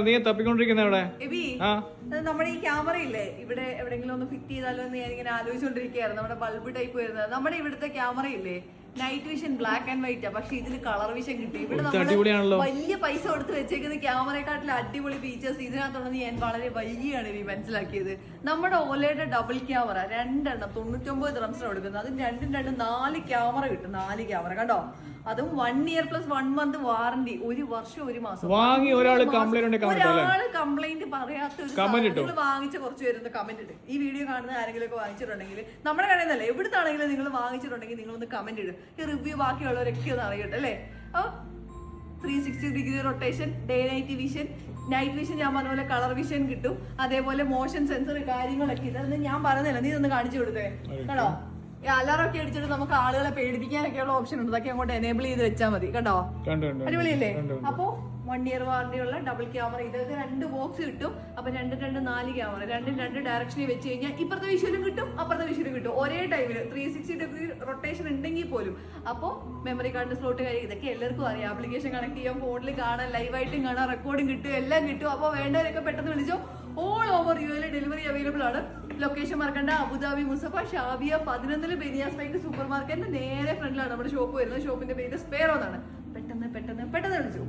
നീ തപ്പിക്കൊണ്ടിരിക്കുന്ന അവിടെ നമ്മുടെ ഈ ക്യാമറ ഇല്ലേ ഇവിടെ എവിടെയെങ്കിലും ഒന്ന് ഫിറ്റ് ചെയ്താലോ എന്ന് ഞാൻ ഇങ്ങനെ ആലോചിച്ചുകൊണ്ടിരിക്കുകയായിരുന്നു. നമ്മുടെ ബൾബ് ടൈപ്പ് വരുന്നത് നമ്മുടെ ഇവിടുത്തെ ക്യാമറ ഇല്ലേ നൈറ്റ് വിഷൻ ബ്ലാക്ക് ആൻഡ് വൈറ്റാ, പക്ഷെ ഇതിന് കളർ വിഷൻ കിട്ടി. ഇവിടെ നമ്മൾ വലിയ പൈസ കൊടുത്ത് വെച്ചേക്കുന്ന ക്യാമറയെക്കാട്ടിൽ അടിപൊളി ഫീച്ചേഴ്സ് ഇതിനകത്തുണ്ടെന്ന് ഞാൻ വളരെ വൈകിയാണ് ഈ മനസ്സിലാക്കിയത്. നമ്മുടെ ഓലയുടെ ഡബിൾ ക്യാമറ 2 99 ദിറംസിന് കൊടുക്കുന്നത്. അതിന് 2 4 ക്യാമറ കിട്ടും. 4 ക്യാമറ കണ്ടോ, അതും 1 ഇയർ പ്ലസ് 1 മന്ത് വാറണ്ടി, 1 വർഷം 1 മാസം. ഒരാള് കംപ്ലൈന്റ് പറയാത്ത ഒരു വാങ്ങിച്ച കുറച്ച് പേരുന്ന കമന്റ് ഇടും. ഈ വീഡിയോ കാണുന്ന ആരെങ്കിലും ഒക്കെ വാങ്ങിച്ചിട്ടുണ്ടെങ്കിൽ നമ്മുടെ കടയിൽ നിന്നല്ല എവിടുത്താണെങ്കിലും നിങ്ങൾ വാങ്ങിച്ചിട്ടുണ്ടെങ്കിൽ നിങ്ങളൊന്ന് കമന്റ് ഇടും. ഈ റിവ്യൂ ബാക്കിയുള്ളവരൊക്കെ ഒന്ന് അറിയട്ടെ അല്ലേ. 360 degree rotation, day night vision, night vision ഞാൻ പറഞ്ഞ പോലെ കളർ വിഷൻ കിട്ടും. അതേപോലെ മോഷൻ സെൻസർ കാര്യങ്ങളൊക്കെ. ഇതൊന്നും ഞാൻ പറയുന്നില്ല, നീ ഇതൊന്ന് കാണിച്ചു കൊടുത്തേ കേട്ടോ. അലാറം ഒക്കെ അടിച്ചിട്ട് നമുക്ക് ആളുകളെ പേടിപ്പിക്കാനൊക്കെയുള്ള ഓപ്ഷൻ ഉണ്ട്. അതൊക്കെ അങ്ങോട്ട് എനേബിൾ ചെയ്ത് വെച്ചാൽ മതി കേട്ടോ. അടിപൊളിയല്ലേ? അപ്പൊ 1 ഇയർ വാറണ്ടിയുള്ള ഡബിൾ ക്യാമറ. ഇതൊക്കെ 2 ബോക്സ് കിട്ടും. അപ്പൊ 2 4 ക്യാമറ 2 ഡയറക്ഷനിൽ വെച്ച് കഴിഞ്ഞാൽ ഇപ്പുറത്തെ വിഷ്വലും കിട്ടും അപ്പുറത്തെ വിഷ്വലും കിട്ടും ഒരേ ടൈമിൽ. 360 ഡിഗ്രി റൊട്ടേഷൻ ഉണ്ടെങ്കിൽ പോലും. അപ്പോൾ മെമ്മറി കാർഡിന്റെ സ്ലോട്ട് കാര്യം ഇതൊക്കെ എല്ലാവർക്കും അറിയാം. ആപ്ലിക്കേഷൻ കണക്ട് ചെയ്യാം, ഫോണിൽ കാണാൻ, ലൈവായിട്ടും കാണാൻ, റെക്കോർഡും കിട്ടും, എല്ലാം കിട്ടും. അപ്പോൾ വേണ്ടവരൊക്കെ പെട്ടെന്ന് വിളിച്ചോ. ഓൾ ഓവർ യുഎയിൽ ഡെലിവറി അവൈലബിൾ ആണ്. ലൊക്കേഷൻ മറക്കണ്ട, Abu Dhabi Musaffah Shabiya 11 Baniyas bike super മാർക്കറ്റിന്റെ നേരെ ഫ്രണ്ടിലാണ് നമ്മുടെ ഷോപ്പ് വരുന്നത്. ഷോപ്പിന്റെ പേര് സ്പെയറോ എന്നാണ്. പെട്ടെന്ന് വിളിച്ചു.